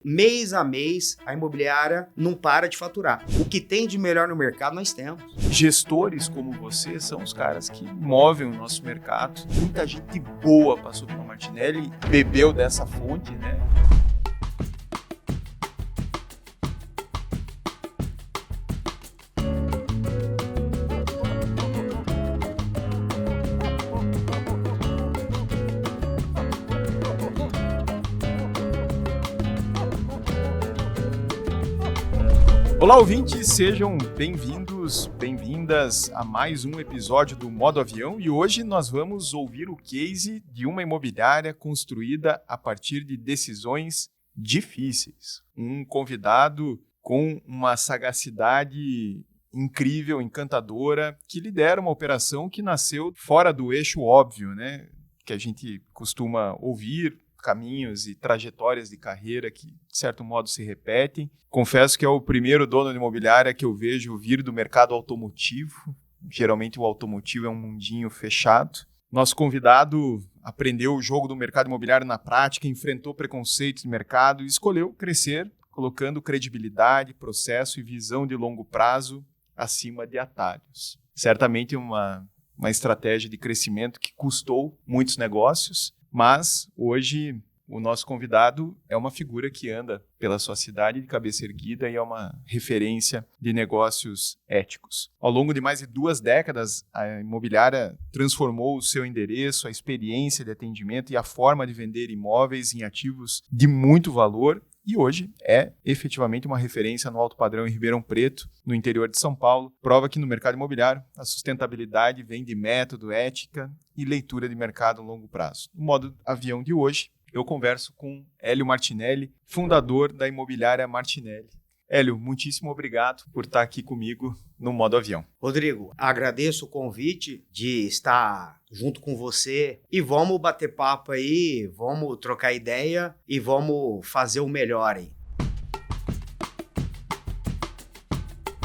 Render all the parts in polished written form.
Mês a mês, a imobiliária não para de faturar. O que tem de melhor no mercado, nós temos. Gestores como você são os caras que movem o nosso mercado. Muita gente boa passou pela Martinelli, bebeu dessa fonte, né? Olá, ouvintes, sejam bem-vindos, bem-vindas a mais um episódio do Modo Avião e hoje nós vamos ouvir o case de uma imobiliária construída a partir de decisões difíceis. Um convidado com uma sagacidade incrível, encantadora, que lidera uma operação que nasceu fora do eixo óbvio, né? Que a gente costuma ouvir, caminhos e trajetórias de carreira que, de certo modo, se repetem. Confesso que é o primeiro dono de imobiliária que eu vejo vir do mercado automotivo. Geralmente o automotivo é um mundinho fechado. Nosso convidado aprendeu o jogo do mercado imobiliário na prática, enfrentou preconceitos de mercado e escolheu crescer, colocando credibilidade, processo e visão de longo prazo acima de atalhos. Certamente uma estratégia de crescimento que custou muitos negócios, mas hoje o nosso convidado é uma figura que anda pela sua cidade de cabeça erguida e é uma referência de negócios éticos. Ao longo de mais de 2 décadas, a imobiliária transformou o seu endereço, a experiência de atendimento e a forma de vender imóveis em ativos de muito valor e hoje é efetivamente uma referência no alto padrão em Ribeirão Preto, no interior de São Paulo. Prova que no mercado imobiliário a sustentabilidade vem de método, ética e leitura de mercado a longo prazo. No Modo Avião de hoje, eu converso com Hélio Martinelli, fundador da imobiliária Martinelli. Hélio, muitíssimo obrigado por estar aqui comigo no Modo Avião. Rodrigo, agradeço o convite de estar junto com você e vamos bater papo aí, vamos trocar ideia e vamos fazer o melhor aí.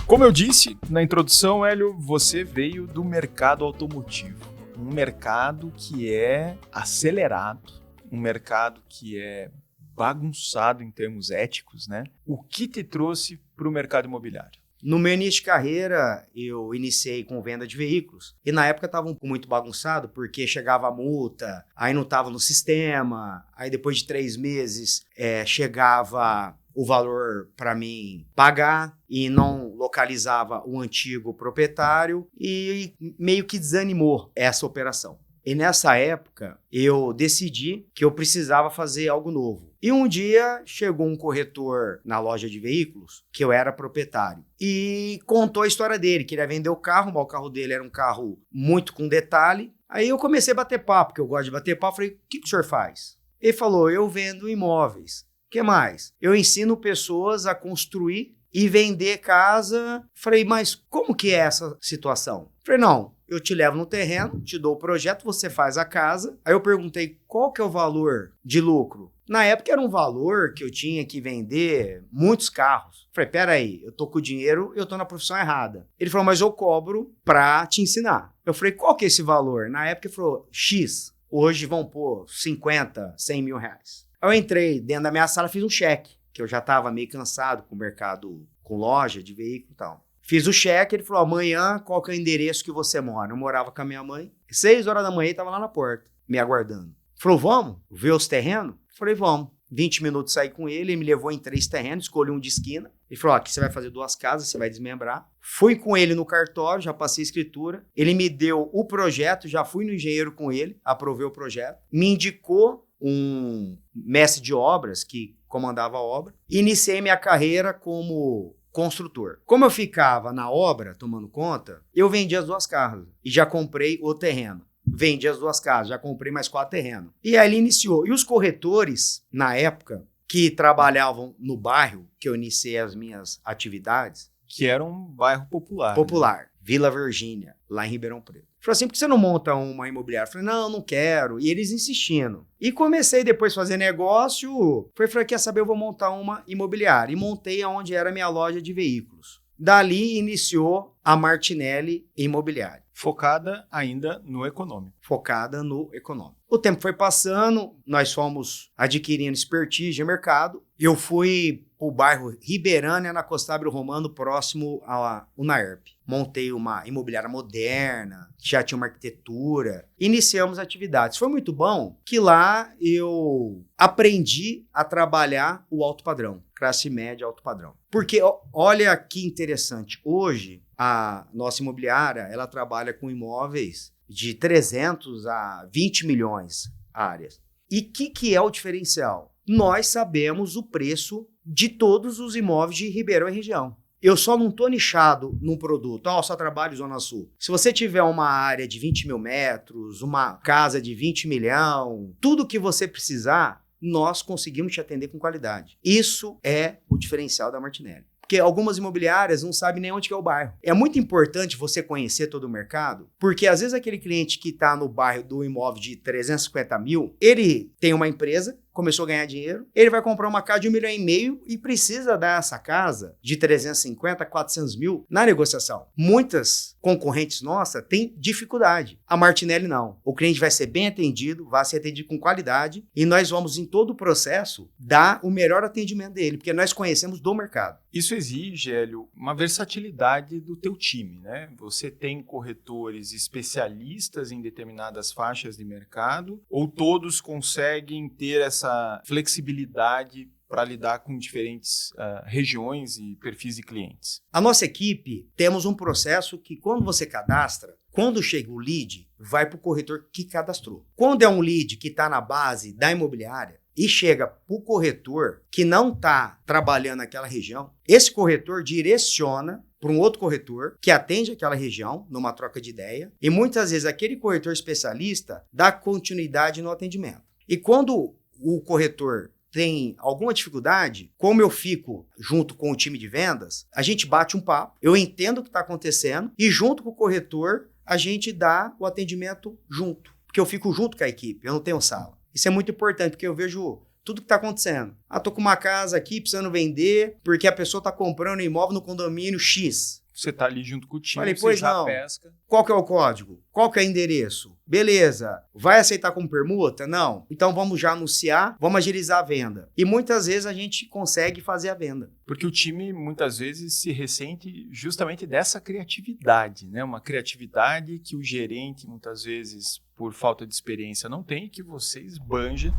Como eu disse na introdução, Hélio, você veio do mercado automotivo. Um mercado que é acelerado, um mercado que é bagunçado em termos éticos, né? O que te trouxe para o mercado imobiliário? No meu início de carreira, eu iniciei com venda de veículos e na época estava muito bagunçado porque chegava a multa, aí não estava no sistema, aí depois de 3 meses chegava o valor para mim pagar e não localizava o antigo proprietário e meio que desanimou essa operação. E nessa época, eu decidi que eu precisava fazer algo novo. E um dia, chegou um corretor na loja de veículos, que eu era proprietário, e contou a história dele, que ele ia vender o carro, mas o carro dele era um carro muito com detalhe. Aí eu comecei a bater papo, porque eu gosto de bater papo, falei, o que o senhor faz? Ele falou, eu vendo imóveis. O que mais? Eu ensino pessoas a construir e vender casa. Falei, mas como que é essa situação? Falei, não. Eu te levo no terreno, te dou o projeto, você faz a casa. Aí eu perguntei qual que é o valor de lucro. Na época era um valor que eu tinha que vender muitos carros. Falei, peraí, eu tô com o dinheiro, eu tô na profissão errada. Ele falou, mas eu cobro pra te ensinar. Eu falei, qual que é esse valor? Na época ele falou, X. Hoje vão pôr 50, 100 mil reais. Aí eu entrei dentro da minha sala, fiz um cheque, que eu já tava meio cansado com o mercado, com loja de veículo e tal. Fiz o cheque, ele falou, amanhã qual que é o endereço que você mora? Eu morava com a minha mãe. 6 horas da manhã ele tava lá na porta, me aguardando. Falou, vamos ver os terrenos? Falei, vamos. 20 minutos saí com ele, ele me levou em 3 terrenos, escolhi um de esquina. Ele falou, aqui você vai fazer 2 casas, você vai desmembrar. Fui com ele no cartório, já passei a escritura. Ele me deu o projeto, já fui no engenheiro com ele, aprovei o projeto. Me indicou um mestre de obras que comandava a obra. Iniciei minha carreira como construtor. Como eu ficava na obra, tomando conta, eu vendi as 2 casas e já comprei o terreno. Vendi as 2 casas, já comprei mais 4 terrenos. E aí ele iniciou. E os corretores, na época, que trabalhavam no bairro, que eu iniciei as minhas atividades. Que era um bairro popular. Popular. Né? Vila Virgínia, lá em Ribeirão Preto. Falou assim, por que você não monta uma imobiliária? Eu falei, não quero. E eles insistindo. E comecei depois a fazer negócio. Falei, quer saber, eu vou montar uma imobiliária. E montei onde era a minha loja de veículos. Dali iniciou a Martinelli Imobiliária. Focada ainda no econômico. Focada no econômico. O tempo foi passando, nós fomos adquirindo expertise de mercado. Eu fui para o bairro Ribeirânia, na Costábio Romano, próximo à UNAERP. Montei uma imobiliária moderna, já tinha uma arquitetura. Iniciamos atividades. Foi muito bom que lá eu aprendi a trabalhar o alto padrão, classe média, alto padrão. Porque olha que interessante, hoje a nossa imobiliária ela trabalha com imóveis de 300 a 20 milhões áreas. E o que é o diferencial? Nós sabemos o preço de todos os imóveis de Ribeirão e região. Eu só não estou nichado num produto. Só trabalho Zona Sul. Se você tiver uma área de 20 mil metros, uma casa de 20 milhões, tudo que você precisar, nós conseguimos te atender com qualidade. Isso é o diferencial da Martinelli. Porque algumas imobiliárias não sabem nem onde que é o bairro. É muito importante você conhecer todo o mercado, porque às vezes aquele cliente que está no bairro do imóvel de 350 mil, ele tem uma empresa, começou a ganhar dinheiro, ele vai comprar uma casa de 1,5 milhão e precisa dar essa casa de 350, 400 mil na negociação. Muitas concorrentes nossas têm dificuldade. A Martinelli não. O cliente vai ser bem atendido, vai ser atendido com qualidade e nós vamos em todo o processo dar o melhor atendimento dele, porque nós conhecemos do mercado. Isso exige, Hélio, uma versatilidade do teu time, né? Você tem corretores especialistas em determinadas faixas de mercado ou todos conseguem ter essa flexibilidade para lidar com diferentes regiões e perfis de clientes? A nossa equipe, temos um processo que quando você cadastra, quando chega o lead, vai para o corretor que cadastrou. Quando é um lead que está na base da imobiliária e chega para o corretor que não está trabalhando naquela região, esse corretor direciona para um outro corretor que atende aquela região numa troca de ideia e muitas vezes aquele corretor especialista dá continuidade no atendimento. E quando o corretor tem alguma dificuldade, como eu fico junto com o time de vendas, a gente bate um papo, eu entendo o que está acontecendo e junto com o corretor a gente dá o atendimento junto, porque eu fico junto com a equipe, eu não tenho sala. Isso é muito importante, porque eu vejo tudo que está acontecendo. Tô com uma casa aqui precisando vender, porque a pessoa está comprando imóvel no condomínio X. Você está ali junto com o time, Falei, você já pesca. Qual que é o código? Qual que é o endereço? Beleza. Vai aceitar como permuta? Não. Então vamos já anunciar, vamos agilizar a venda. E muitas vezes a gente consegue fazer a venda. Porque o time muitas vezes se ressente justamente dessa criatividade, né? Uma criatividade que o gerente muitas vezes, por falta de experiência, não tem, que você esbanja.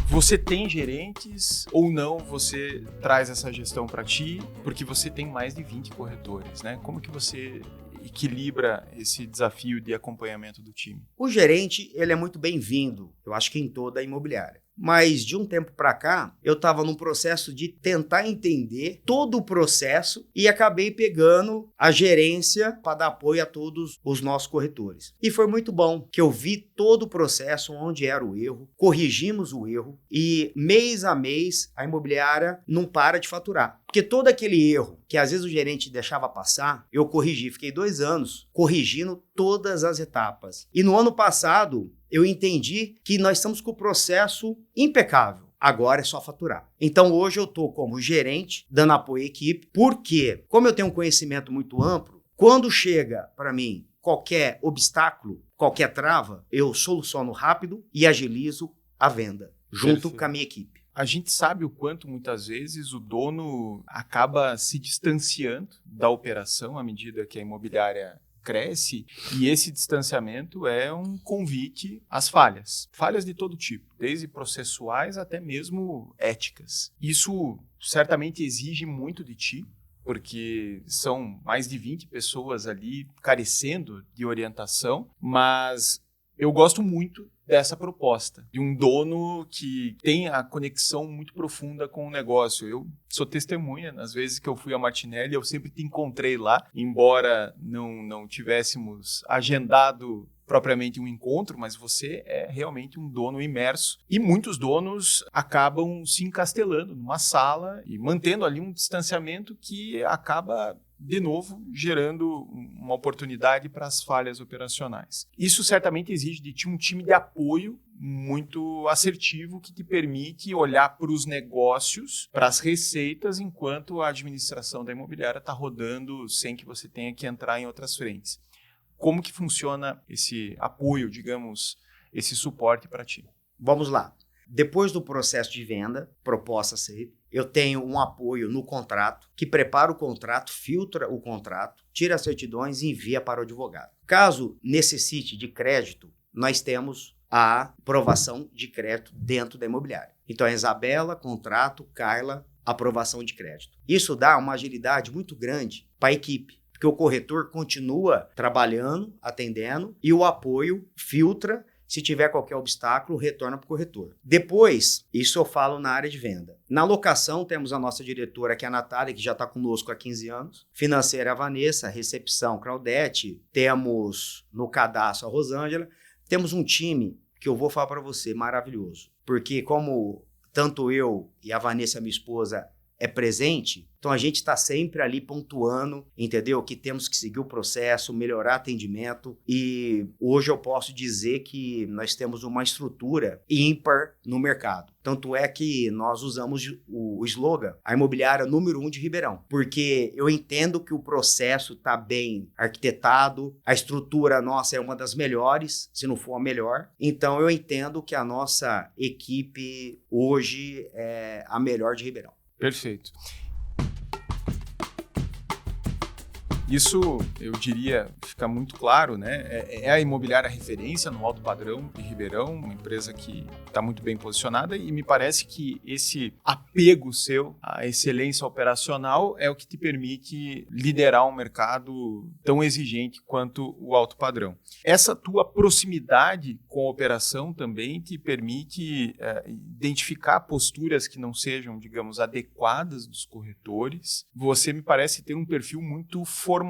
Você tem gerentes ou não, você traz essa gestão para ti, porque você tem mais de 20 corretores, né? Como que você equilibra esse desafio de acompanhamento do time? O gerente, ele é muito bem-vindo, eu acho que em toda a imobiliária. Mas de um tempo para cá, eu estava num processo de tentar entender todo o processo e acabei pegando a gerência para dar apoio a todos os nossos corretores. E foi muito bom que eu vi todo o processo, onde era o erro, corrigimos o erro e mês a mês a imobiliária não para de faturar. Porque todo aquele erro que às vezes o gerente deixava passar, eu corrigi. Fiquei 2 anos corrigindo todas as etapas. E no ano passado, eu entendi que nós estamos com o processo impecável. Agora é só faturar. Então hoje eu estou como gerente, dando apoio à equipe, porque como eu tenho um conhecimento muito amplo, quando chega para mim qualquer obstáculo, qualquer trava, eu soluciono rápido e agilizo a venda, junto com a minha equipe. A gente sabe o quanto muitas vezes o dono acaba se distanciando da operação à medida que a imobiliária cresce, e esse distanciamento é um convite às falhas. Falhas de todo tipo, desde processuais até mesmo éticas. Isso certamente exige muito de ti, porque são mais de 20 pessoas ali carecendo de orientação, mas eu gosto muito dessa proposta, de um dono que tem a conexão muito profunda com o negócio. Eu sou testemunha, nas vezes que eu fui a Martinelli, eu sempre te encontrei lá, embora não tivéssemos agendado propriamente um encontro, mas você é realmente um dono imerso. E muitos donos acabam se encastelando numa sala e mantendo ali um distanciamento que acaba de novo, gerando uma oportunidade para as falhas operacionais. Isso certamente exige de ti um time de apoio muito assertivo que te permite olhar para os negócios, para as receitas, enquanto a administração da imobiliária está rodando sem que você tenha que entrar em outras frentes. Como que funciona esse apoio, digamos, esse suporte para ti? Vamos lá. Depois do processo de venda, proposta aceita, eu tenho um apoio no contrato, que prepara o contrato, filtra o contrato, tira as certidões e envia para o advogado. Caso necessite de crédito, nós temos a aprovação de crédito dentro da imobiliária. Então, é Isabela, contrato, Carla, aprovação de crédito. Isso dá uma agilidade muito grande para a equipe, porque o corretor continua trabalhando, atendendo, e o apoio filtra. Se tiver qualquer obstáculo, retorna para o corretor. Depois, isso eu falo na área de venda. Na locação, temos a nossa diretora, que é a Natália, que já está conosco há 15 anos. Financeira, a Vanessa. Recepção, Claudete. Temos no cadastro a Rosângela. Temos um time que eu vou falar para você, maravilhoso. Porque como tanto eu e a Vanessa, minha esposa, é presente, então a gente está sempre ali pontuando, entendeu? Que temos que seguir o processo, melhorar atendimento, e hoje eu posso dizer que nós temos uma estrutura ímpar no mercado. Tanto é que nós usamos o slogan, a imobiliária número 1 de Ribeirão, porque eu entendo que o processo está bem arquitetado, a estrutura nossa é uma das melhores, se não for a melhor, então eu entendo que a nossa equipe hoje é a melhor de Ribeirão. Perfeito. Isso, eu diria, fica muito claro, né? É a imobiliária referência no alto padrão de Ribeirão, uma empresa que está muito bem posicionada, e me parece que esse apego seu à excelência operacional é o que te permite liderar um mercado tão exigente quanto o alto padrão. Essa tua proximidade com a operação também te permite identificar posturas que não sejam, digamos, adequadas dos corretores. Você me parece ter um perfil muito formador,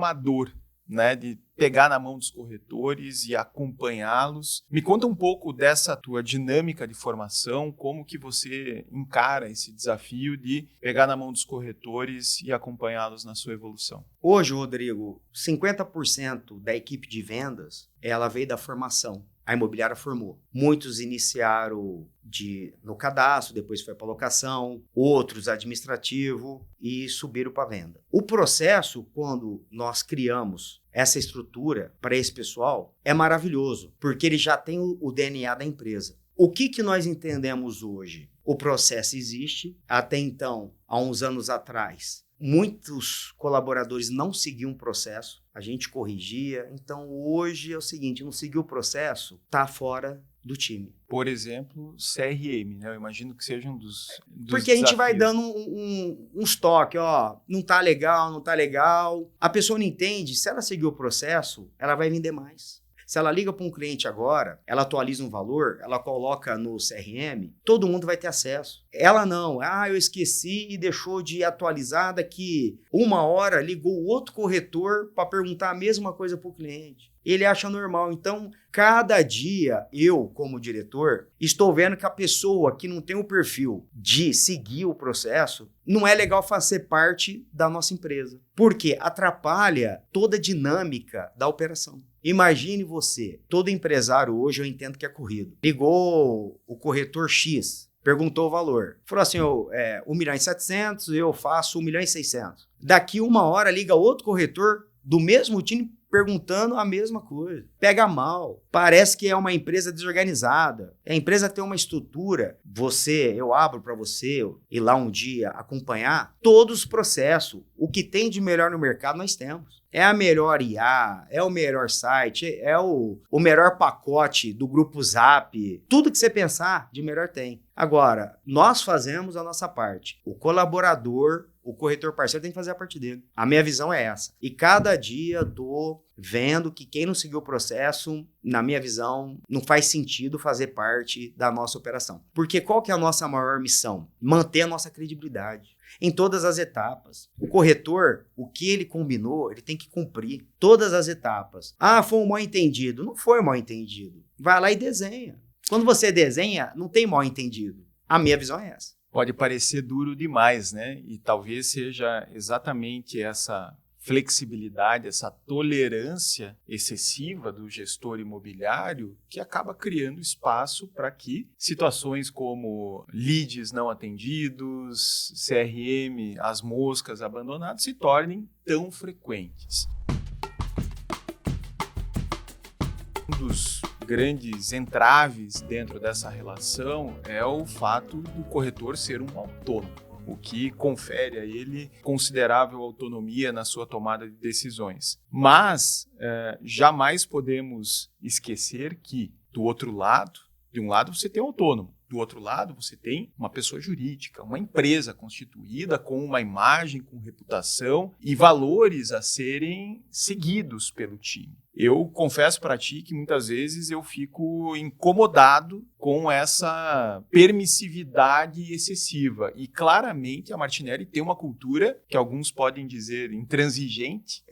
né, de pegar na mão dos corretores e acompanhá-los. Me conta um pouco dessa tua dinâmica de formação, como que você encara esse desafio de pegar na mão dos corretores e acompanhá-los na sua evolução. Hoje, Rodrigo, 50% da equipe de vendas, ela veio da formação. A imobiliária formou. Muitos iniciaram no cadastro, depois foi para locação, outros administrativo e subiram para venda. O processo, quando nós criamos essa estrutura para esse pessoal, é maravilhoso, porque ele já tem o DNA da empresa. O que nós entendemos hoje? O processo existe. Até então, há uns anos atrás, muitos colaboradores não seguiam o processo, a gente corrigia. Então, hoje é o seguinte, não seguiu o processo, está fora do time. Por exemplo, CRM, né? Eu imagino que sejam dos porque a gente vai dando uns toques, ó, não tá legal, não tá legal. A pessoa não entende, se ela seguir o processo, ela vai vender mais. Se ela liga para um cliente agora, ela atualiza um valor, ela coloca no CRM, todo mundo vai ter acesso. Ela não, eu esqueci e deixou de atualizar, daqui 1 hora ligou outro corretor para perguntar a mesma coisa para o cliente. Ele acha normal. Então, cada dia, eu, como diretor, estou vendo que a pessoa que não tem o perfil de seguir o processo, não é legal fazer parte da nossa empresa. Porque atrapalha toda a dinâmica da operação. Imagine você, todo empresário hoje eu entendo que é corrido. Ligou o corretor X, perguntou o valor. Falou assim, 1.700.000, eu faço 1.600.000. Daqui 1 hora liga outro corretor do mesmo time perguntando a mesma coisa. Pega mal. Parece que é uma empresa desorganizada. A empresa tem uma estrutura. Eu abro para você ir lá um dia acompanhar todos os processos. O que tem de melhor no mercado nós temos. É a melhor IA, é o melhor site, é o melhor pacote do grupo Zap. Tudo que você pensar de melhor tem. Agora, nós fazemos a nossa parte. O colaborador, o corretor parceiro tem que fazer a parte dele. A minha visão é essa. E cada dia eu tô vendo que quem não seguiu o processo, na minha visão, não faz sentido fazer parte da nossa operação. Porque qual que é a nossa maior missão? Manter a nossa credibilidade em todas as etapas. O corretor, o que ele combinou, ele tem que cumprir todas as etapas. Foi um mal entendido. Não foi um mal entendido. Vai lá e desenha. Quando você desenha, não tem mal entendido. A minha visão é essa. Pode parecer duro demais, né? E talvez seja exatamente essa flexibilidade, essa tolerância excessiva do gestor imobiliário que acaba criando espaço para que situações como leads não atendidos, CRM, as moscas abandonadas se tornem tão frequentes. Um dos grandes entraves dentro dessa relação é o fato do corretor ser um autônomo, o que confere a ele considerável autonomia na sua tomada de decisões. Mas jamais podemos esquecer que, do outro lado, de um lado você tem o autônomo, do outro lado você tem uma pessoa jurídica, uma empresa constituída com uma imagem, com reputação e valores a serem seguidos pelo time. Eu confesso para ti que muitas vezes eu fico incomodado com essa permissividade excessiva. E claramente a Martinelli tem uma cultura que alguns podem dizer intransigente,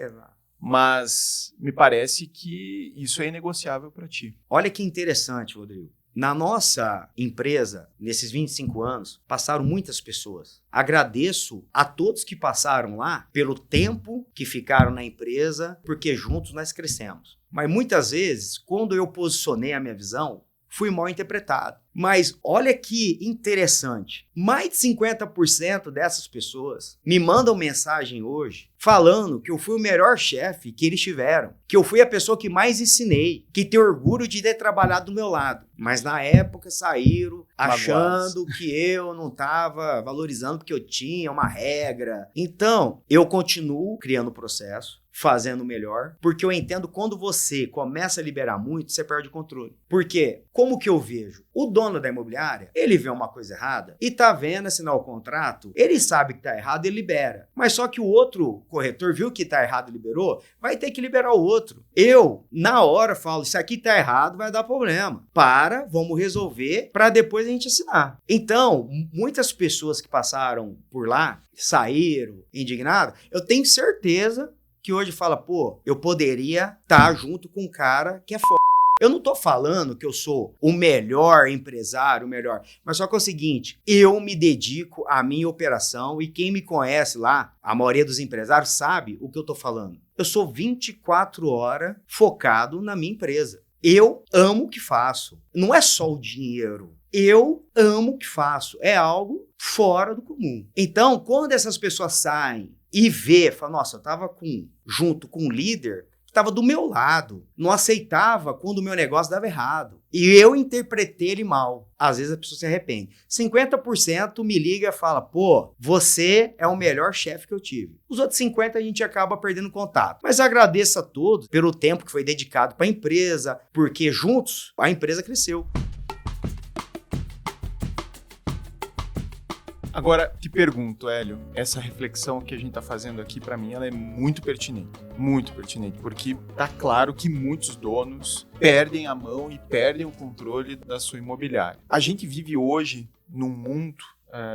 mas me parece que isso é inegociável para ti. Olha que interessante, Rodrigo. Na nossa empresa, nesses 25 anos, passaram muitas pessoas. Agradeço a todos que passaram lá pelo tempo que ficaram na empresa, porque juntos nós crescemos. Mas muitas vezes, quando eu posicionei a minha visão, fui mal interpretado. Mas olha que interessante, mais de 50% dessas pessoas me mandam mensagem hoje falando que eu fui o melhor chefe que eles tiveram, que eu fui a pessoa que mais ensinei, que tem orgulho de ter trabalhado do meu lado. Mas na época saíram achando que eu não estava valorizando porque eu tinha uma regra. Então, eu continuo criando o processo, fazendo melhor, porque eu entendo que quando você começa a liberar muito, você perde o controle. Porque, como que eu vejo? O dono da imobiliária, ele vê uma coisa errada e tá vendo assinar o contrato, ele sabe que tá errado, ele libera. Mas só que o outro corretor viu que tá errado e liberou, vai ter que liberar o outro. Eu, na hora, falo, isso aqui tá errado, vai dar problema. Vamos resolver para depois a gente assinar. Então, muitas pessoas que passaram por lá, saíram indignadas, eu tenho certeza que hoje fala, pô, eu poderia estar junto com um cara que é foda. Eu não tô falando que eu sou o melhor empresário, mas só que é o seguinte, eu me dedico à minha operação e quem me conhece lá, a maioria dos empresários sabe o que eu tô falando. Eu sou 24 horas focado na minha empresa. Eu amo o que faço. Não é só o dinheiro. Eu amo o que faço. É algo fora do comum. Então, quando essas pessoas saem e vê, fala, nossa, eu estava junto com um líder que estava do meu lado, não aceitava quando o meu negócio dava errado. E eu interpretei ele mal. Às vezes a pessoa se arrepende. 50% me liga e fala, pô, você é o melhor chefe que eu tive. Os outros 50% a gente acaba perdendo contato. Mas agradeço a todos pelo tempo que foi dedicado para a empresa, porque juntos a empresa cresceu. Agora, te pergunto, Hélio, essa reflexão que a gente está fazendo aqui, para mim, ela é muito pertinente, porque tá claro que muitos donos perdem a mão e perdem o controle da sua imobiliária. A gente vive hoje num mundo,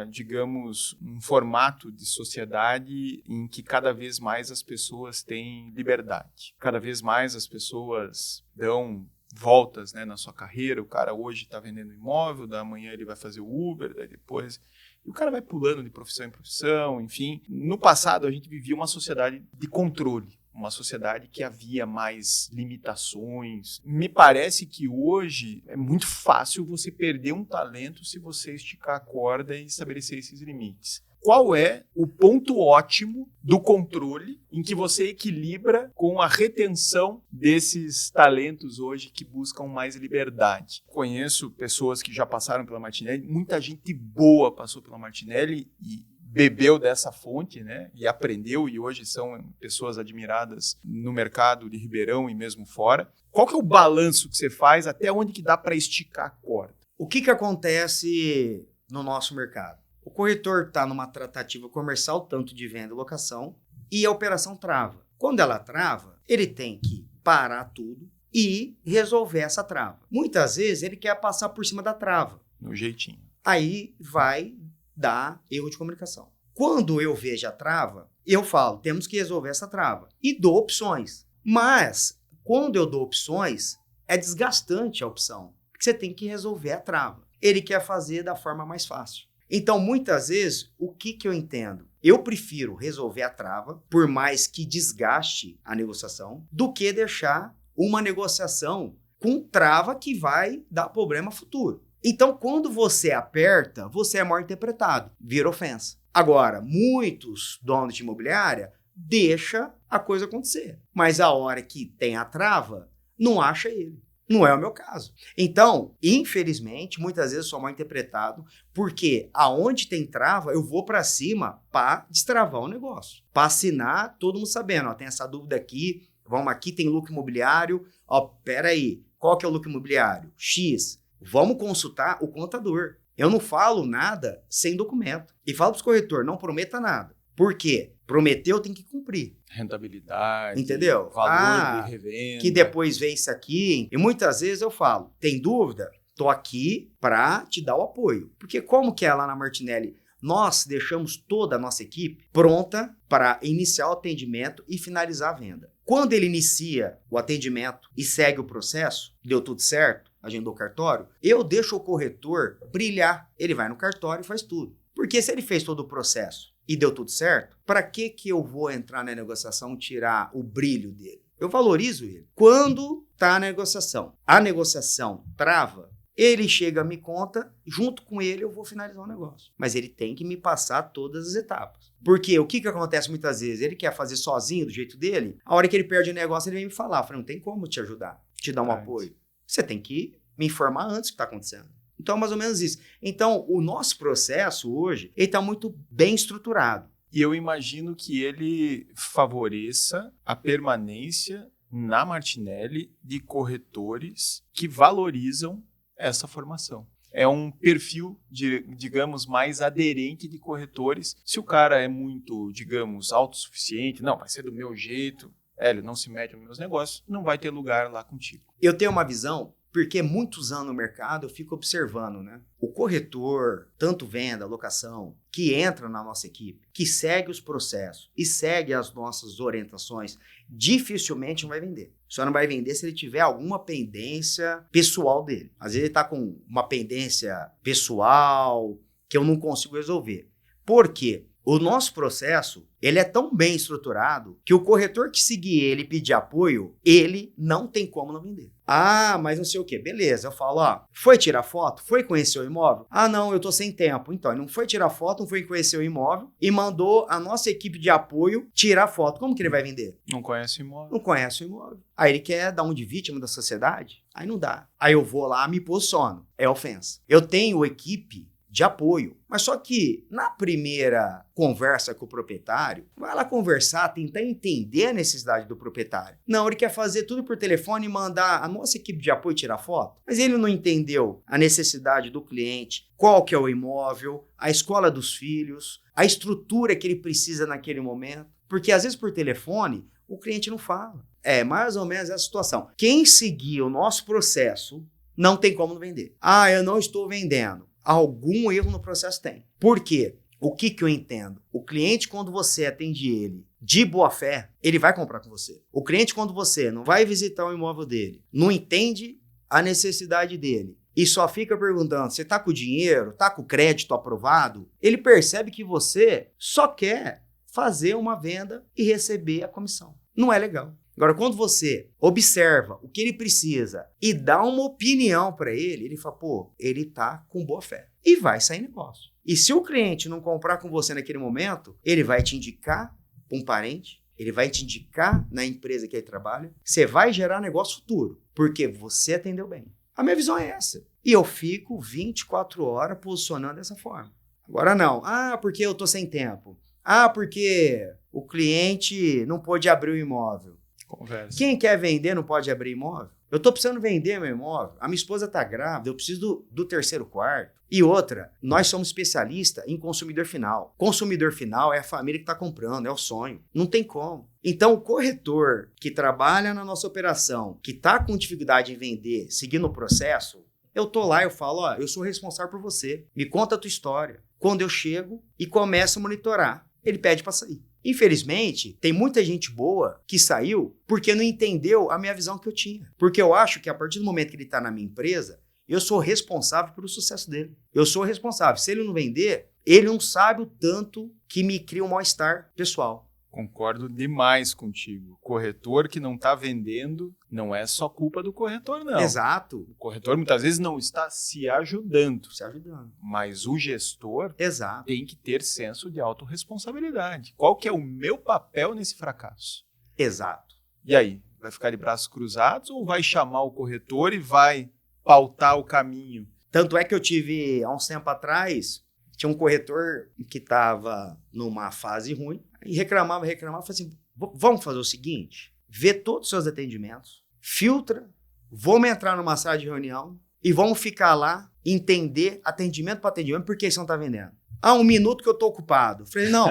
digamos, um formato de sociedade em que cada vez mais as pessoas têm liberdade, cada vez mais as pessoas dão voltas, né, na sua carreira. O cara hoje está vendendo imóvel, da manhã ele vai fazer o Uber, daí depois... E o cara vai pulando de profissão em profissão, enfim. No passado, a gente vivia uma sociedade de controle, uma sociedade que havia mais limitações. Me parece que hoje é muito fácil você perder um talento se você esticar a corda e estabelecer esses limites. Qual é o ponto ótimo do controle em que você equilibra com a retenção desses talentos hoje que buscam mais liberdade? Conheço pessoas que já passaram pela Martinelli, muita gente boa passou pela Martinelli e bebeu dessa fonte, né? E aprendeu, e hoje são pessoas admiradas no mercado de Ribeirão e mesmo fora. Qual que é o balanço que você faz, até onde que dá para esticar a corda? O que acontece no nosso mercado? O corretor está numa tratativa comercial, tanto de venda e locação, e a operação trava. Quando ela trava, ele tem que parar tudo e resolver essa trava. Muitas vezes ele quer passar por cima da trava. No jeitinho. Aí vai dar erro de comunicação. Quando eu vejo a trava, eu falo, temos que resolver essa trava. E dou opções. Mas, quando eu dou opções, é desgastante a opção. Porque você tem que resolver a trava. Ele quer fazer da forma mais fácil. Então, muitas vezes, o que eu entendo? Eu prefiro resolver a trava, por mais que desgaste a negociação, do que deixar uma negociação com trava que vai dar problema futuro. Então, quando você aperta, você é mal interpretado, vira ofensa. Agora, muitos donos de imobiliária deixam a coisa acontecer, mas a hora que tem a trava, não acha ele. Não é o meu caso. Então, infelizmente, muitas vezes eu sou mal interpretado, porque aonde tem trava, eu vou para cima para destravar o negócio. Para assinar, todo mundo sabendo, ó, tem essa dúvida aqui, vamos aqui, tem lucro imobiliário, ó, peraí, qual que é o lucro imobiliário? X. Vamos consultar o contador. Eu não falo nada sem documento. E falo para os corretores, não prometa nada. Por quê? Prometeu, tem que cumprir. Rentabilidade, entendeu? Valor de revenda. Que depois vem isso aqui. E muitas vezes eu falo, tem dúvida? Tô aqui para te dar o apoio. Porque como que é lá na Martinelli? Nós deixamos toda a nossa equipe pronta para iniciar o atendimento e finalizar a venda. Quando ele inicia o atendimento e segue o processo, deu tudo certo, agendou o cartório, eu deixo o corretor brilhar. Ele vai no cartório e faz tudo. Porque se ele fez todo o processo e deu tudo certo, para que eu vou entrar na negociação e tirar o brilho dele? Eu valorizo ele. Quando está a negociação trava, ele chega, me conta, junto com ele eu vou finalizar o negócio. Mas ele tem que me passar todas as etapas. Porque o que acontece muitas vezes? Ele quer fazer sozinho, do jeito dele, a hora que ele perde o negócio, ele vem me falar. Eu falei, não tem como te ajudar, te dar um apoio. Você tem que me informar antes do que está acontecendo. Então, mais ou menos isso. Então, o nosso processo hoje, ele está muito bem estruturado. E eu imagino que ele favoreça a permanência na Martinelli de corretores que valorizam essa formação. É um perfil, digamos, mais aderente de corretores. Se o cara é muito, digamos, autossuficiente, não, vai ser do meu jeito, ele não se mete nos meus negócios, não vai ter lugar lá contigo. Eu tenho uma visão, porque muitos anos no mercado eu fico observando, né? O corretor, tanto venda, locação, que entra na nossa equipe, que segue os processos e segue as nossas orientações, dificilmente não vai vender. Só não vai vender se ele tiver alguma pendência pessoal dele. Às vezes ele está com uma pendência pessoal que eu não consigo resolver. Por quê? O nosso processo, ele é tão bem estruturado que o corretor que seguir ele e pedir apoio, ele não tem como não vender. Ah, mas não sei o quê. Beleza, eu falo, ó, foi tirar foto? Foi conhecer o imóvel? Ah, não, eu tô sem tempo. Então, ele não foi tirar foto, não foi conhecer o imóvel e mandou a nossa equipe de apoio tirar foto. Como que ele vai vender? Não conhece o imóvel. Não conhece o imóvel. Aí ele quer dar um de vítima da sociedade? Aí não dá. Aí eu vou lá, me posiciono. É ofensa. Eu tenho equipe de apoio. Mas só que na primeira conversa com o proprietário, vai lá conversar, tentar entender a necessidade do proprietário. Não, ele quer fazer tudo por telefone e mandar a nossa equipe de apoio tirar foto. Mas ele não entendeu a necessidade do cliente, qual que é o imóvel, a escola dos filhos, a estrutura que ele precisa naquele momento. Porque às vezes por telefone, o cliente não fala. É mais ou menos essa situação. Quem seguir o nosso processo não tem como não vender. Ah, eu não estou vendendo. Algum erro no processo tem. Por quê? O que eu entendo? O cliente, quando você atende ele de boa fé, ele vai comprar com você. O cliente, quando você não vai visitar o imóvel dele, não entende a necessidade dele e só fica perguntando, você tá com o dinheiro, tá com o crédito aprovado, ele percebe que você só quer fazer uma venda e receber a comissão. Não é legal. Agora, quando você observa o que ele precisa e dá uma opinião para ele, ele fala, pô, ele tá com boa fé. E vai sair negócio. E se o cliente não comprar com você naquele momento, ele vai te indicar para um parente, ele vai te indicar na empresa que ele trabalha, você vai gerar negócio futuro, porque você atendeu bem. A minha visão é essa. E eu fico 24 horas posicionando dessa forma. Agora não. Ah, porque eu tô sem tempo. Ah, porque o cliente não pôde abrir o imóvel. Conversa. Quem quer vender não pode abrir imóvel? Eu tô precisando vender meu imóvel. A minha esposa tá grávida, eu preciso do terceiro quarto. E outra, nós somos especialistas em consumidor final. Consumidor final é a família que está comprando, é o sonho. Não tem como. Então, o corretor que trabalha na nossa operação, que está com dificuldade em vender, seguindo o processo, eu tô lá e eu falo, ó, eu sou responsável por você. Me conta a tua história. Quando eu chego e começo a monitorar, ele pede para sair. Infelizmente, tem muita gente boa que saiu porque não entendeu a minha visão que eu tinha. Porque eu acho que a partir do momento que ele está na minha empresa, eu sou responsável pelo sucesso dele. Eu sou responsável. Se ele não vender, ele não sabe o tanto que me cria um mal-estar pessoal. Concordo demais contigo. Corretor que não está vendendo não é só culpa do corretor, não. Exato. O corretor muitas vezes não está se ajudando. Se ajudando. Mas o gestor Exato. tem que ter senso de autorresponsabilidade. Qual que é o meu papel nesse fracasso? Exato. E aí? Vai ficar de braços cruzados ou vai chamar o corretor e vai pautar o caminho? Tanto é que eu tive, há uns tempos atrás, tinha um corretor que estava numa fase ruim e reclamava, falei assim, vamos fazer o seguinte, vê todos os seus atendimentos, filtra, vamos entrar numa sala de reunião e vamos ficar lá, entender atendimento para atendimento, por que você não está vendendo? Ah, 1 minuto que eu estou ocupado. Falei, não,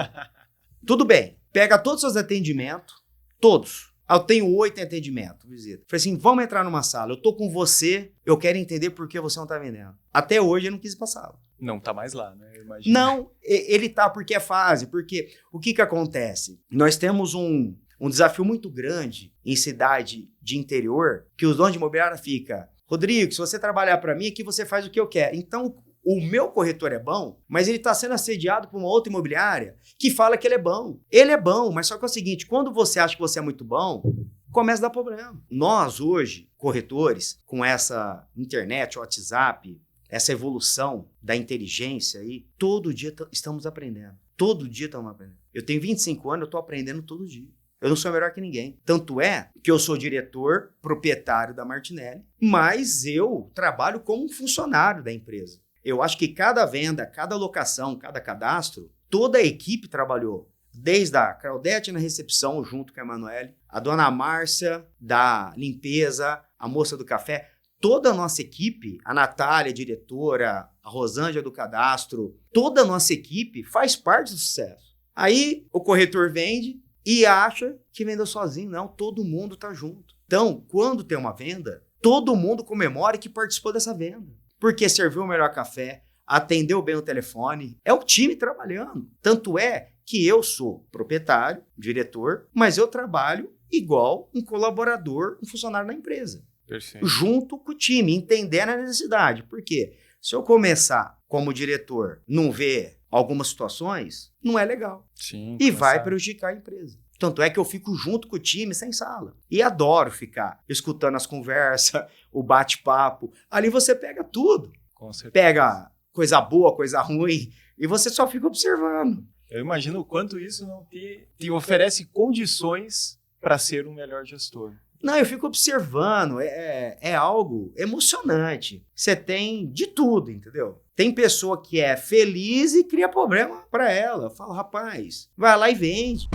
tudo bem, pega todos os seus atendimentos, todos. Eu tenho 8 em atendimento, visita. Falei assim, vamos entrar numa sala, eu tô com você, eu quero entender por que você não tá vendendo. Até hoje eu não quis passar. Não tá mais lá, né? Eu imagino. Não, ele tá porque é fase, porque o que acontece? Nós temos um desafio muito grande em cidade de interior, que os donos de imobiliária ficam, Rodrigo, se você trabalhar para mim, aqui você faz o que eu quero. Então, o meu corretor é bom, mas ele está sendo assediado por uma outra imobiliária que fala que ele é bom. Ele é bom, mas só que é o seguinte, quando você acha que você é muito bom, começa a dar problema. Nós hoje, corretores, com essa internet, WhatsApp, essa evolução da inteligência aí, todo dia estamos aprendendo. Todo dia estamos aprendendo. Eu tenho 25 anos, eu estou aprendendo todo dia. Eu não sou melhor que ninguém. Tanto é que eu sou diretor, proprietário da Martinelli, mas eu trabalho como um funcionário da empresa. Eu acho que cada venda, cada locação, cada cadastro, toda a equipe trabalhou. Desde a Claudete na recepção, junto com a Emanuele, a dona Márcia da limpeza, a moça do café, toda a nossa equipe, a Natália, diretora, a Rosângela do cadastro, toda a nossa equipe faz parte do sucesso. Aí o corretor vende e acha que vendeu sozinho. Não, todo mundo está junto. Então, quando tem uma venda, todo mundo comemora que participou dessa venda. Porque serviu o melhor café, atendeu bem o telefone, é o time trabalhando. Tanto é que eu sou proprietário, diretor, mas eu trabalho igual um colaborador, um funcionário da empresa. Perfeito. Junto com o time, entendendo a necessidade. Por quê? Se eu começar como diretor, não ver algumas situações, não é legal. Sim, e vai prejudicar a empresa. Tanto é que eu fico junto com o time sem sala. E adoro ficar escutando as conversas, o bate-papo. Ali você pega tudo. Com certeza. Pega coisa boa, coisa ruim, e você só fica observando. Eu imagino o quanto isso não te oferece condições para ser um melhor gestor. Não, eu fico observando, é algo emocionante. Você tem de tudo, entendeu? Tem pessoa que é feliz e cria problema para ela. Fala, rapaz, vai lá e vende.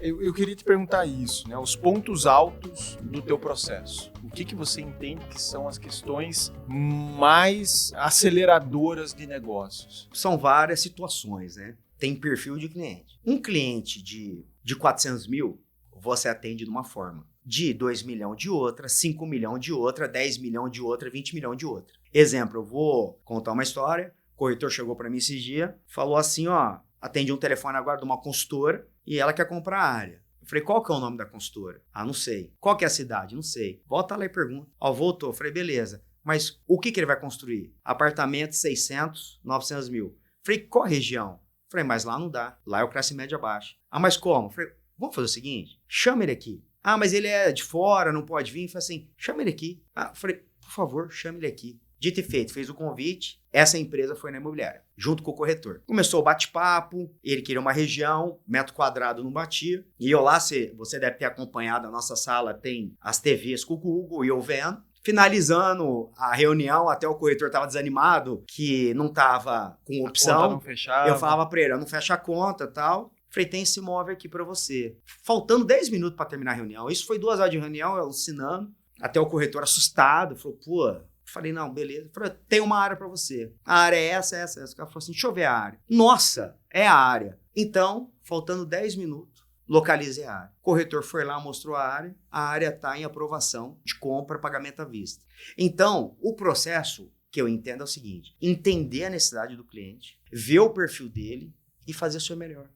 Eu queria te perguntar isso, né? Os pontos altos do teu processo. O que você entende que são as questões mais aceleradoras de negócios? São várias situações, né? Tem perfil de cliente. Um cliente de 400 mil, você atende de uma forma. De 2 milhões de outra, 5 milhões de outra, 10 milhões de outra, 20 milhões de outra. Exemplo, eu vou contar uma história. O corretor chegou para mim esse dia, falou assim, ó, atendi um telefone agora de uma consultora e ela quer comprar a área. Eu falei, qual que é o nome da consultora? Ah, não sei. Qual que é a cidade? Não sei. Volta lá e pergunta. Ó, voltou. Eu falei, beleza. Mas o que ele vai construir? Apartamento 600, 900 mil. Eu falei, qual região? Eu falei, mas lá não dá. Lá é o classe média baixa. Ah, mas como? Eu falei, vamos fazer o seguinte, chama ele aqui. Ah, mas ele é de fora, não pode vir. Eu falei assim, chama ele aqui. Ah, eu falei, por favor, chame ele aqui. Dito e feito, fez o convite, essa empresa foi na imobiliária, junto com o corretor. Começou o bate-papo, ele queria uma região, metro quadrado não batia. E eu lá, você deve ter acompanhado, a nossa sala tem as TVs com o Google e eu vendo. Finalizando a reunião, até o corretor estava desanimado, que não estava com opção. A conta não fechava. Eu falava para ele, não fecha a conta e tal. Falei, tem esse imóvel aqui para você. Faltando 10 minutos para terminar a reunião. Isso foi 2 horas de reunião, eu alucinando. Até o corretor assustado, falou, pô... Falei, não, beleza. Falei, tem uma área para você. A área é essa. O cara falou assim, deixa eu ver a área. Nossa, é a área. Então, faltando 10 minutos, localizei a área. O corretor foi lá, mostrou a área está em aprovação de compra, pagamento à vista. Então, o processo que eu entendo é o seguinte, entender a necessidade do cliente, ver o perfil dele e fazer o seu melhor.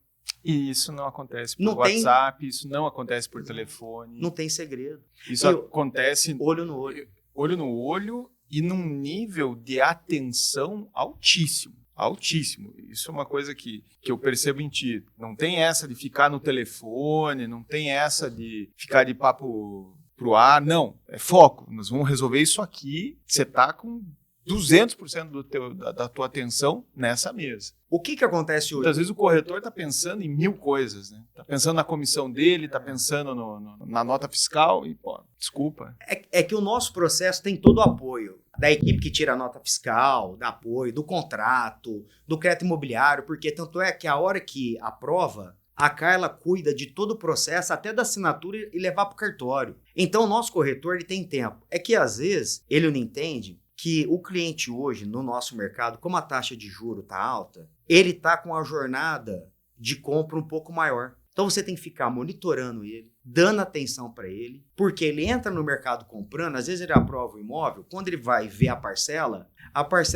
E isso não acontece por Não tem- WhatsApp, isso não acontece por telefone. Não tem segredo. Isso acontece Olho no olho. olho no olho e num nível de atenção altíssimo. Altíssimo. Isso é uma coisa que eu percebo em ti. Não tem essa de ficar no telefone, não tem essa de ficar de papo pro ar. Não, é foco. Nós vamos resolver isso aqui. Você tá com 200% da tua atenção nessa mesa. O que acontece hoje? Muitas vezes o corretor está pensando em 1000 coisas, né? Está pensando na comissão dele, está pensando na nota fiscal e, pô, desculpa. É que o nosso processo tem todo o apoio da equipe que tira a nota fiscal, da apoio, do contrato, do crédito imobiliário, porque tanto é que a hora que aprova, a Carla cuida de todo o processo, até da assinatura e levar para o cartório. Então o nosso corretor ele tem tempo. É que às vezes ele não entende que o cliente hoje, no nosso mercado, como a taxa de juros está alta, ele está com a jornada de compra um pouco maior. Então você tem que ficar monitorando ele, dando atenção para ele, porque ele entra no mercado comprando, às vezes ele aprova o imóvel, quando ele vai ver a parcela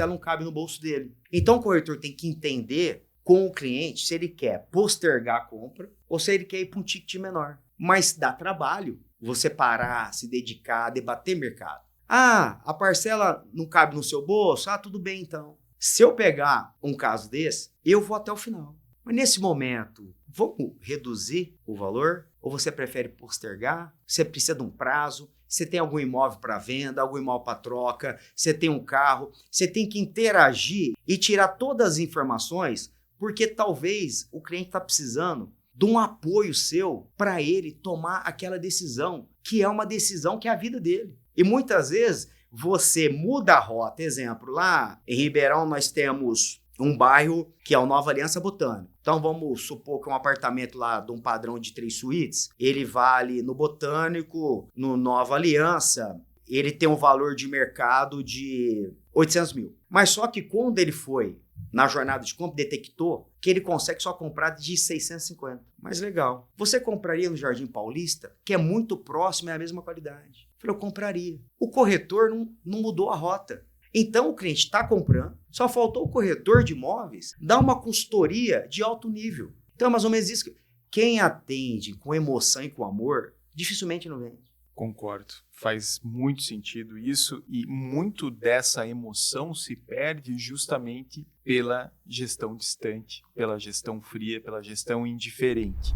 não cabe no bolso dele. Então o corretor tem que entender com o cliente se ele quer postergar a compra ou se ele quer ir para um ticket menor. Mas dá trabalho você parar, se dedicar, debater mercado. Ah, a parcela não cabe no seu bolso? Ah, tudo bem então. Se eu pegar um caso desse, eu vou até o final. Mas nesse momento, vamos reduzir o valor? Ou você prefere postergar? Você precisa de um prazo? Você tem algum imóvel para venda, algum imóvel para troca? Você tem um carro? Você tem que interagir e tirar todas as informações, porque talvez o cliente está precisando de um apoio seu para ele tomar aquela decisão, que é uma decisão que é a vida dele. E muitas vezes você muda a rota. Exemplo, lá em Ribeirão nós temos um bairro que é o Nova Aliança Botânico. Então vamos supor que um apartamento lá de um padrão de 3 suítes, ele vale no Botânico, no Nova Aliança, ele tem um valor de mercado de 800 mil. Mas só que quando ele foi na jornada de compra, detectou que ele consegue só comprar de 650. Mas legal. Você compraria no Jardim Paulista, que é muito próximo e é a mesma qualidade? Eu falei, eu compraria. O corretor não mudou a rota. Então o cliente está comprando, só faltou o corretor de imóveis dar uma consultoria de alto nível. Então é mais ou menos isso. Quem atende com emoção e com amor, dificilmente não vende. Concordo. Faz muito sentido isso e muito dessa emoção se perde justamente pela gestão distante, pela gestão fria, pela gestão indiferente.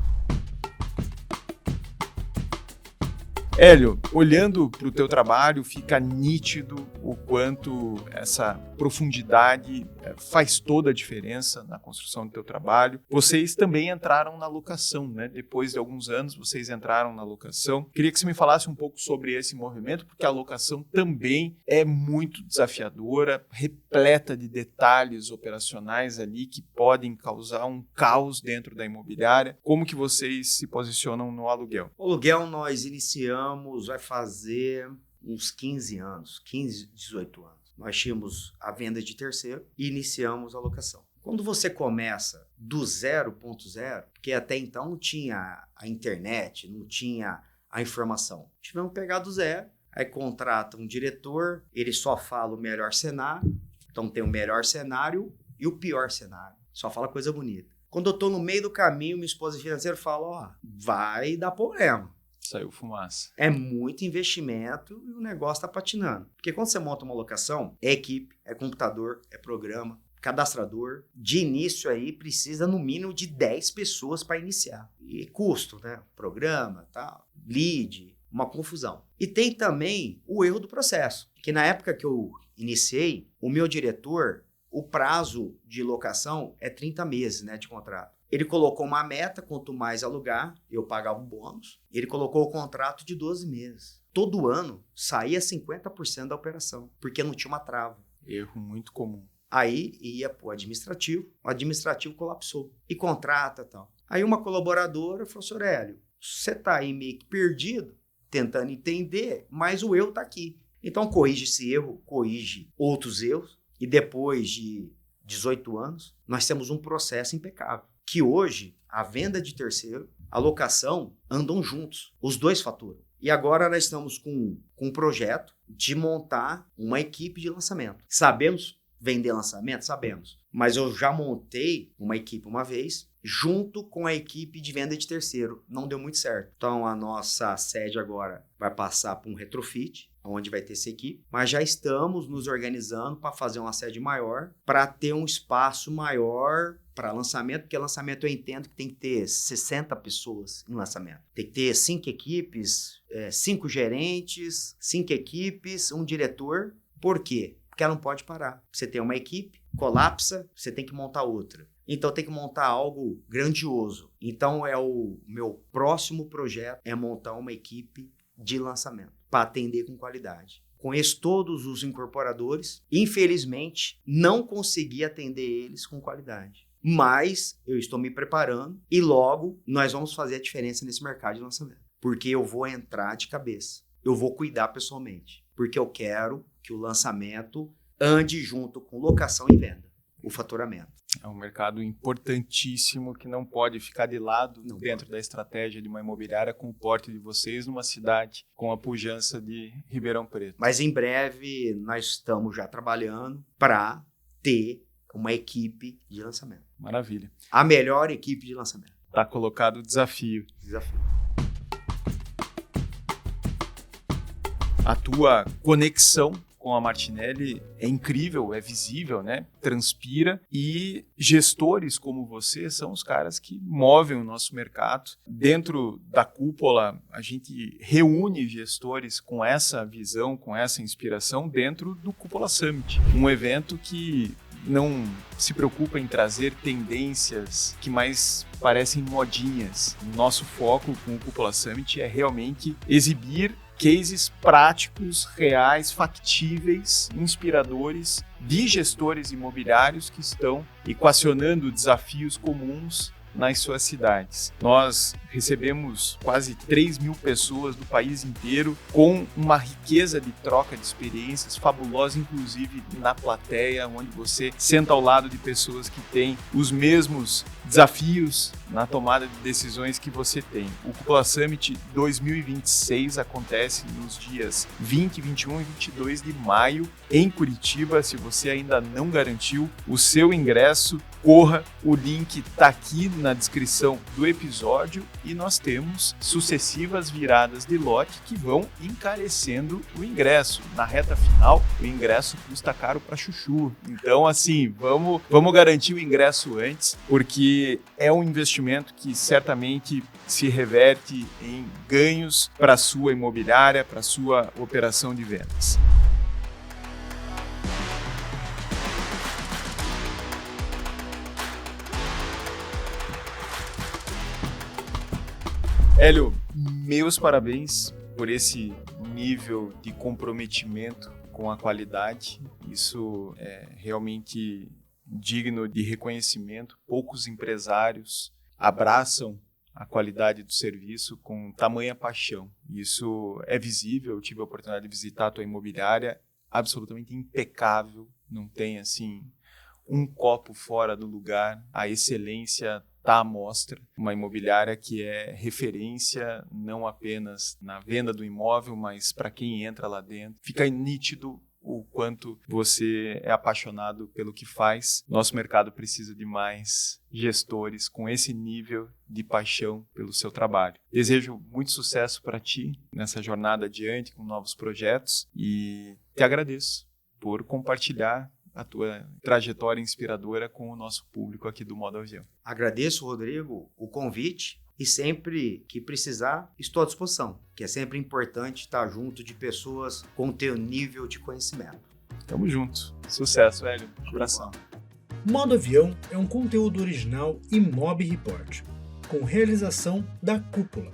Hélio, olhando para o teu trabalho, fica nítido o quanto essa profundidade faz toda a diferença na construção do teu trabalho. Vocês também entraram na locação, né? Depois de alguns anos, vocês entraram na locação. Queria que você me falasse um pouco sobre esse movimento, porque a locação também é muito desafiadora, repleta de detalhes operacionais ali que podem causar um caos dentro da imobiliária. Como que vocês se posicionam no aluguel? O aluguel nós iniciamos, vai fazer uns 15 anos, 15, 18 anos. Nós tínhamos a venda de terceiro e iniciamos a locação. Quando você começa do 0.0, porque até então não tinha a internet, não tinha a informação. Tivemos que pegar do zero, aí contrata um diretor, ele só fala o melhor cenário, então tem o melhor cenário e o pior cenário, só fala coisa bonita. Quando eu estou no meio do caminho, minha esposa financeira fala, ó, vai dar problema. Saiu fumaça. É muito investimento e o negócio está patinando. Porque quando você monta uma locação, é equipe, é computador, é programa, cadastrador. De início aí precisa no mínimo de 10 pessoas para iniciar. E custo, né? Programa, tal, lead, uma confusão. E tem também o erro do processo. Que na época que eu iniciei, o meu diretor, o prazo de locação é 30 meses, né, de contrato. Ele colocou uma meta, quanto mais alugar, eu pagava um bônus. Ele colocou o contrato de 12 meses. Todo ano saía 50% da operação, porque não tinha uma trava. Erro muito comum. Aí ia para o administrativo colapsou. E contrata e tal. Aí uma colaboradora falou, senhor Hélio, você está aí meio que perdido, tentando entender, mas o erro está aqui. Então corrige esse erro, corrige outros erros, e depois de 18 anos, nós temos um processo impecável. Que hoje, a venda de terceiro, a locação, andam juntos. Os dois faturam. E agora nós estamos com um projeto de montar uma equipe de lançamento. Sabemos vender lançamento? Sabemos. Mas eu já montei uma equipe uma vez junto com a equipe de venda de terceiro. Não deu muito certo. Então, a nossa sede agora vai passar para um retrofit, onde vai ter essa equipe, mas já estamos nos organizando para fazer uma sede maior, para ter um espaço maior para lançamento, porque lançamento eu entendo que tem que ter 60 pessoas em lançamento. Tem que ter 5 equipes, 5 gerentes, 5 equipes, um diretor. Por quê? Porque ela não pode parar. Você tem uma equipe, colapsa, você tem que montar outra. Então tem que montar algo grandioso. Então o meu próximo projeto é montar uma equipe de lançamento para atender com qualidade. Conheço todos os incorporadores. Infelizmente, não consegui atender eles com qualidade. Mas eu estou me preparando e logo nós vamos fazer a diferença nesse mercado de lançamento. Porque eu vou entrar de cabeça. Eu vou cuidar pessoalmente. Porque eu quero que o lançamento ande junto com locação e venda, o faturamento. É um mercado importantíssimo que não pode ficar de lado dentro da estratégia de uma imobiliária com o porte de vocês numa cidade com a pujança de Ribeirão Preto. Mas em breve nós estamos já trabalhando para ter uma equipe de lançamento. Maravilha. A melhor equipe de lançamento. Está colocado o desafio. A tua conexão com a Martinelli é incrível, é visível, né? Transpira, e gestores como você são os caras que movem o nosso mercado. Dentro da cúpula, a gente reúne gestores com essa visão, com essa inspiração dentro do Cúpula Summit, um evento que não se preocupa em trazer tendências que mais parecem modinhas. Nosso foco com o Cúpula Summit é realmente exibir cases práticos, reais, factíveis, inspiradores de gestores imobiliários que estão equacionando desafios comuns nas suas cidades. Nós recebemos quase 3.000 pessoas do país inteiro com uma riqueza de troca de experiências fabulosa, inclusive na plateia, onde você senta ao lado de pessoas que têm os mesmos desafios na tomada de decisões que você tem. O Cúpula Summit 2026 acontece nos dias 20, 21 e 22 de maio em Curitiba. Se você ainda não garantiu o seu ingresso, corra, o link está aqui na descrição do episódio, e nós temos sucessivas viradas de lote que vão encarecendo o ingresso. Na reta final, o ingresso custa caro para chuchu. Então, assim, vamos garantir o ingresso antes, porque é um investimento que certamente se reverte em ganhos para a sua imobiliária, para a sua operação de vendas. Hélio, meus parabéns por esse nível de comprometimento com a qualidade. Isso é realmente digno de reconhecimento. Poucos empresários abraçam a qualidade do serviço com tamanha paixão. Isso é visível. Eu tive a oportunidade de visitar a tua imobiliária, absolutamente impecável. Não tem, assim, um copo fora do lugar. A excelência está à mostra. Uma imobiliária que é referência não apenas na venda do imóvel, mas para quem entra lá dentro. Fica nítido o quanto você é apaixonado pelo que faz. Nosso mercado precisa de mais gestores com esse nível de paixão pelo seu trabalho. Desejo muito sucesso para ti nessa jornada adiante com novos projetos, e te agradeço por compartilhar a tua trajetória inspiradora com o nosso público aqui do Modo Avião. Agradeço, Rodrigo, o convite, e sempre que precisar, estou à disposição, que é sempre importante estar junto de pessoas com teu nível de conhecimento. Tamo junto. Sucesso, Hélio. Um abração. Modo Avião é um conteúdo original Imob Report, com realização da Cúpula,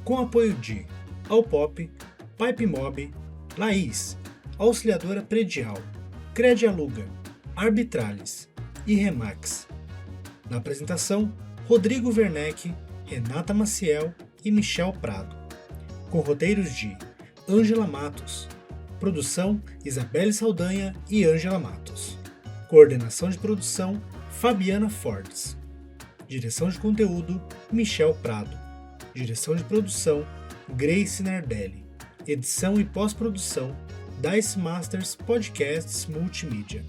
com apoio de Alpop, Pipe Mob, Laís, Auxiliadora Predial, Credialuga, Arbitralis e Remax. Na apresentação, Rodrigo Werneck, Renata Maciel e Michel Prado. Com roteiros de Ângela Matos. Produção Isabelle Saldanha e Ângela Matos. Coordenação de produção Fabiana Fortes. Direção de conteúdo Michel Prado. Direção de produção Grace Nardelli. Edição e pós-produção Dice Masters Podcasts Multimídia.